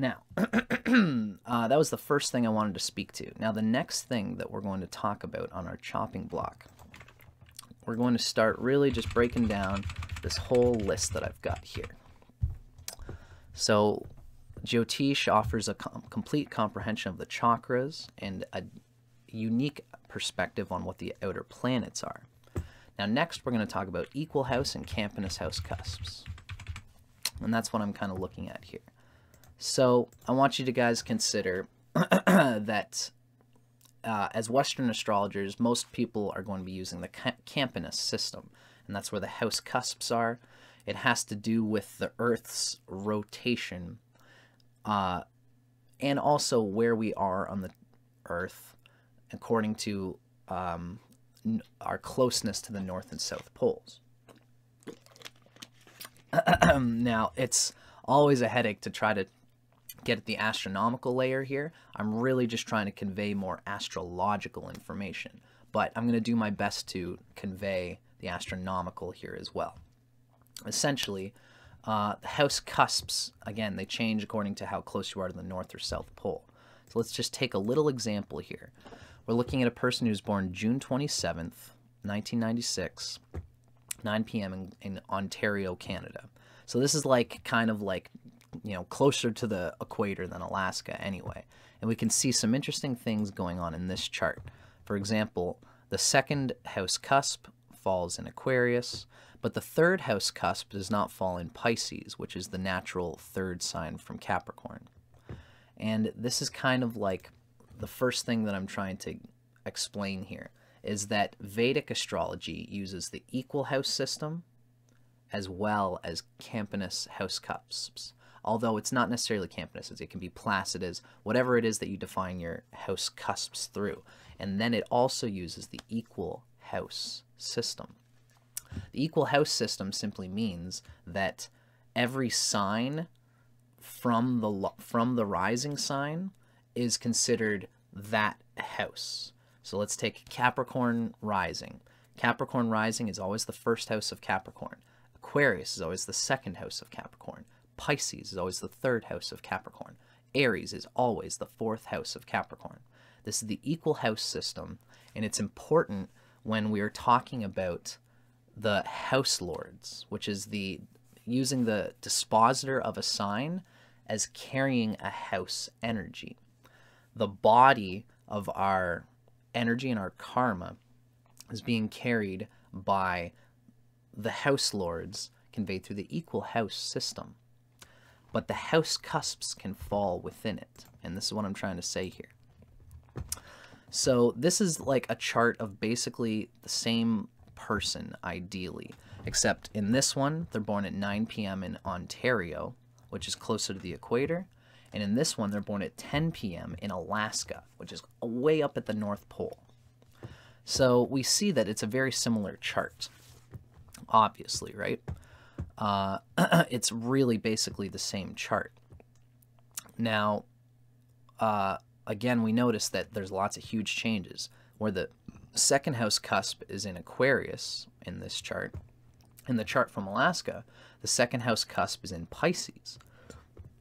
Now, that was the first thing I wanted to speak to. Now, the next thing that we're going to talk about on our chopping block, we're going to start really just breaking down this whole list that I've got here. So, Jyotish offers a complete comprehension of the chakras and a unique perspective on what the outer planets are. Now, next, we're going to talk about equal house and Campanus house cusps. And that's what I'm kind of looking at here. So I want you to guys consider that as Western astrologers, most people are going to be using the Campanus system, and that's where the house cusps are. It has to do with the Earth's rotation and also where we are on the Earth according to our closeness to the North and South poles. Now, it's always a headache to try to get at the astronomical layer here. I'm really just trying to convey more astrological information, but I'm going to do my best to convey the astronomical here as well. Essentially, the house cusps, again, they change according to how close you are to the North or South Pole. So let's just take a little example here. We're looking at a person who's born June 27th, 1996, 9 p.m. in Ontario, Canada. So this is like kind of like, you know, closer to the equator than Alaska anyway. And we can see some interesting things going on in this chart. For example, the second house cusp falls in Aquarius, but the third house cusp does not fall in Pisces, which is the natural third sign from Capricorn. And this is kind of like the first thing that I'm trying to explain here, is that Vedic astrology uses the equal house system as well as Campanus house cusps. Although it's not necessarily Campanus, it can be Placidus, whatever it is that you define your house cusps through. And then it also uses the equal house system. The equal house system simply means that every sign from the rising sign is considered that house. So let's take Capricorn rising. Capricorn rising is always the first house of Capricorn. Aquarius is always the second house of Capricorn. Pisces is always the third house of Capricorn. Aries is always the fourth house of Capricorn. This is the equal house system, and it's important when we are talking about the house lords, which is using the dispositor of a sign as carrying a house energy. The body of our energy and our karma is being carried by the house lords conveyed through the equal house system. But the house cusps can fall within it. And this is what I'm trying to say here. So this is like a chart of basically the same person, ideally. Except in this one, they're born at 9 p.m. in Ontario, which is closer to the equator. And in this one, they're born at 10 p.m. in Alaska, which is way up at the North Pole. So we see that it's a very similar chart, obviously, right? It's really basically the same chart. Now, again, we notice that there's lots of huge changes, where the second house cusp is in Aquarius in this chart. In the chart from Alaska, the second house cusp is in Pisces.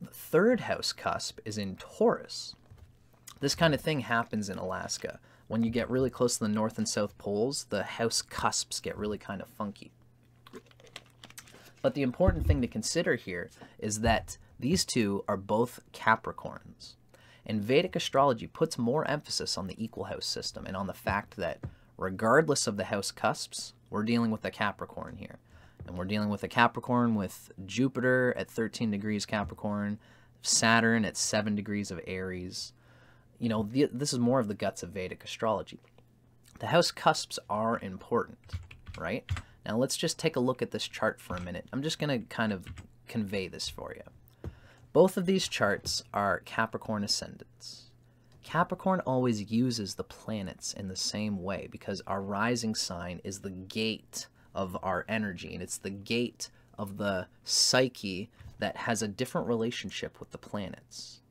The third house cusp is in Taurus. This kind of thing happens in Alaska. When you get really close to the North and South poles, the house cusps get really kind of funky. But the important thing to consider here is that these two are both Capricorns. And Vedic astrology puts more emphasis on the equal house system and on the fact that regardless of the house cusps, we're dealing with a Capricorn here. And we're dealing with a Capricorn with Jupiter at 13 degrees Capricorn, Saturn at 7 degrees of Aries. You know, this is more of the guts of Vedic astrology. The house cusps are important, right? Now let's just take a look at this chart for a minute. I'm just going to kind of convey this for you. Both of these charts are Capricorn ascendants. Capricorn always uses the planets in the same way because our rising sign is the gate of our energy, and it's the gate of the psyche that has a different relationship with the planets.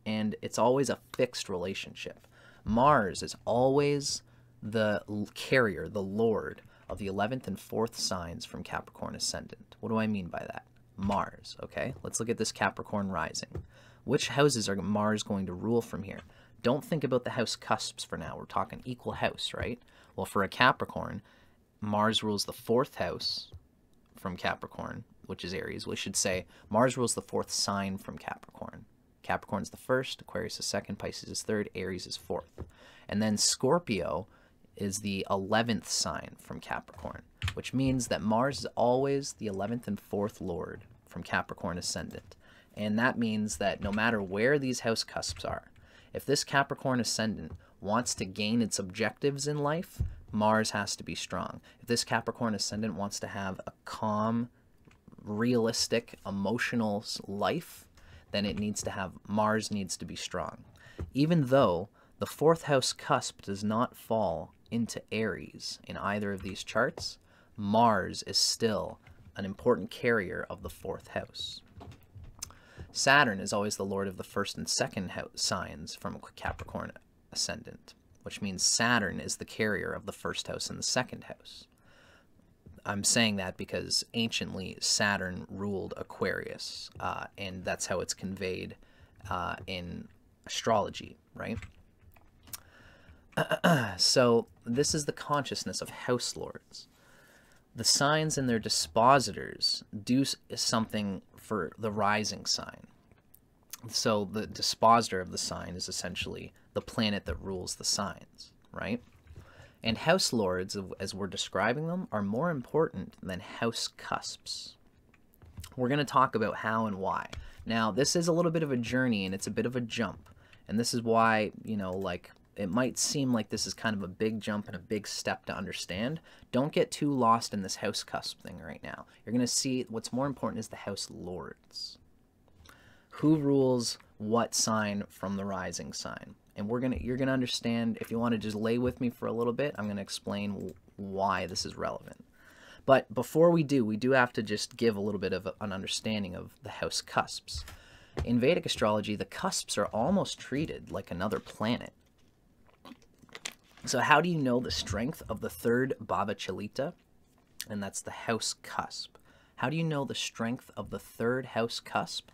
And it's always a fixed relationship. Mars is always the carrier, the lord of the 11th and 4th signs from Capricorn ascendant. What do I mean by that? Mars, okay? Let's look at this Capricorn rising. Which houses are Mars going to rule from here? Don't think about the house cusps for now. We're talking equal house, right? Well, for a Capricorn, Mars rules the 4th house from Capricorn, which is Aries. We should say Mars rules the 4th sign from Capricorn. Capricorn's the 1st, Aquarius is 2nd, Pisces is 3rd, Aries is 4th. And then Scorpio is the 11th sign from Capricorn, which means that Mars is always the 11th and 4th lord from Capricorn ascendant. And that means that no matter where these house cusps are, if this Capricorn ascendant wants to gain its objectives in life, Mars has to be strong. If this Capricorn ascendant wants to have a calm, realistic, emotional life, then it needs to have, Mars needs to be strong. Even though the 4th house cusp does not fall into Aries in either of these charts, Mars is still an important carrier of the 4th house. Saturn is always the lord of the 1st and 2nd house signs from Capricorn ascendant, which means Saturn is the carrier of the 1st house and the 2nd house. I'm saying that because anciently Saturn ruled Aquarius, and that's how it's conveyed in astrology, right? So this is the consciousness of house lords. The signs and their dispositors do something for the rising sign. So the dispositor of the sign is essentially the planet that rules the signs, right? And house lords, as we're describing them, are more important than house cusps. We're going to talk about how and why. Now, this is a little bit of a journey, and it's a bit of a jump. And this is why, you know, like, it might seem like this is kind of a big jump and a big step to understand. Don't get too lost in this house cusp thing right now. You're going to see what's more important is the house lords. Who rules what sign from the rising sign? And you're gonna understand. If you want to just lay with me for a little bit, I'm going to explain why this is relevant. But before we do have to just give a little bit of an understanding of the house cusps. In Vedic astrology, the cusps are almost treated like another planet. So how do you know the strength of the 3rd Bhava-chalita? And that's the house cusp. How do you know the strength of the 3rd house cusp?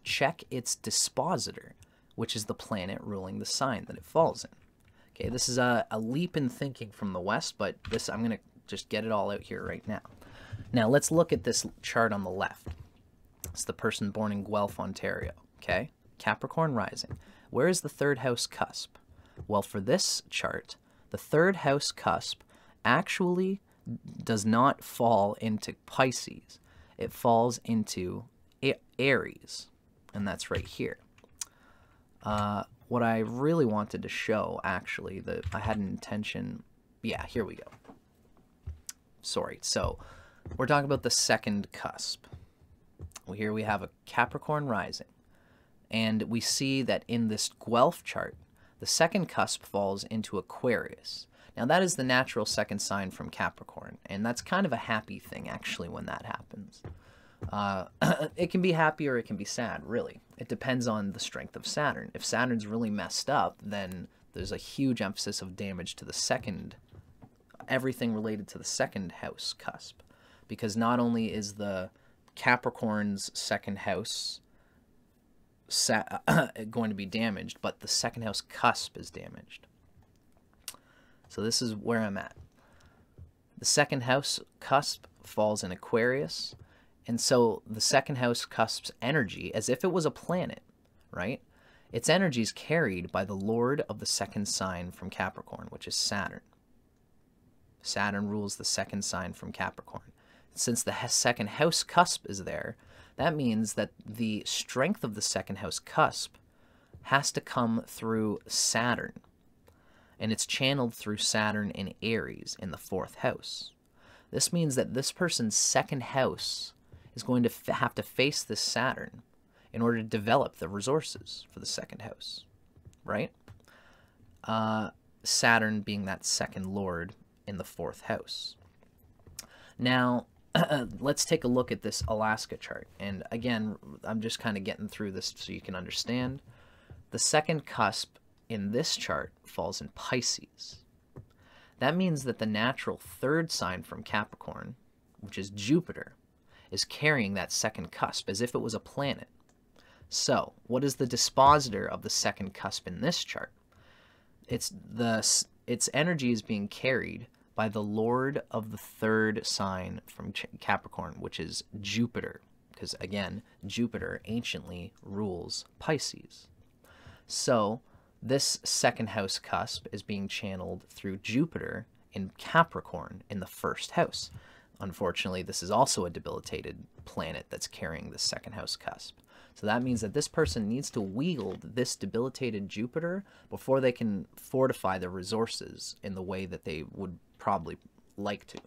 Check its dispositor, which is the planet ruling the sign that it falls in. Okay, this is a leap in thinking from the West, but this I'm going to just get it all out here right now. Now, let's look at this chart on the left. It's the person born in Guelph, Ontario. Okay, Capricorn rising. Where is the 3rd house cusp? Well, for this chart, the 3rd house cusp actually does not fall into Pisces. It falls into Aries, and that's right here. What I really wanted to show, actually, that I had an intention... Yeah, here we go. Sorry. So, we're talking about the 2nd cusp. Well, here we have a Capricorn rising. And we see that in this Guelph chart, the 2nd cusp falls into Aquarius. Now, that is the natural 2nd sign from Capricorn, and that's kind of a happy thing, actually, when that happens. It can be happy or it can be sad, really. It depends on the strength of Saturn. If Saturn's really messed up, then there's a huge emphasis of damage to the 2nd, everything related to the 2nd house cusp. Because not only is the Capricorn's 2nd house going to be damaged, but the 2nd house cusp is damaged. So this is where I'm at. The 2nd house cusp falls in Aquarius, and so the 2nd house cusp's energy, as if it was a planet, right? Its energy is carried by the lord of the 2nd sign from Capricorn, which is Saturn. Saturn rules the 2nd sign from Capricorn. Since the 2nd house cusp is there, that means that the strength of the 2nd house cusp has to come through Saturn. And it's channeled through Saturn in Aries in the 4th house. This means that this person's 2nd house is going to have to face this Saturn in order to develop the resources for the 2nd house, right? Saturn being that 2nd lord in the 4th house. Now, let's take a look at this Alaska chart. And again, I'm just kind of getting through this so you can understand. The 2nd cusp in this chart falls in Pisces. That means that the natural 3rd sign from Capricorn, which is Jupiter, is carrying that 2nd cusp as if it was a planet. So, what is the dispositor of the second cusp in this chart? Its energy is being carried by the lord of the third sign from Capricorn, which is Jupiter, because again, Jupiter anciently rules Pisces. So this second house cusp is being channeled through Jupiter in Capricorn in the first house. Unfortunately, this is also a debilitated planet that's carrying the second house cusp. So that means that this person needs to wield this debilitated Jupiter before they can fortify their resources in the way that they would probably like to.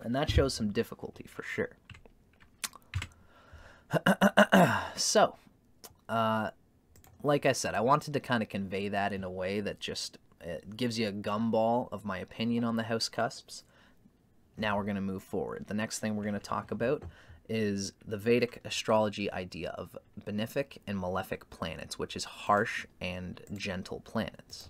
And that shows some difficulty for sure. So, like I said, I wanted to kind of convey that in a way that just gives you a gumball of my opinion on the house cusps. Now we're going to move forward. The next thing we're going to talk about is the Vedic astrology idea of benefic and malefic planets, which is harsh and gentle planets.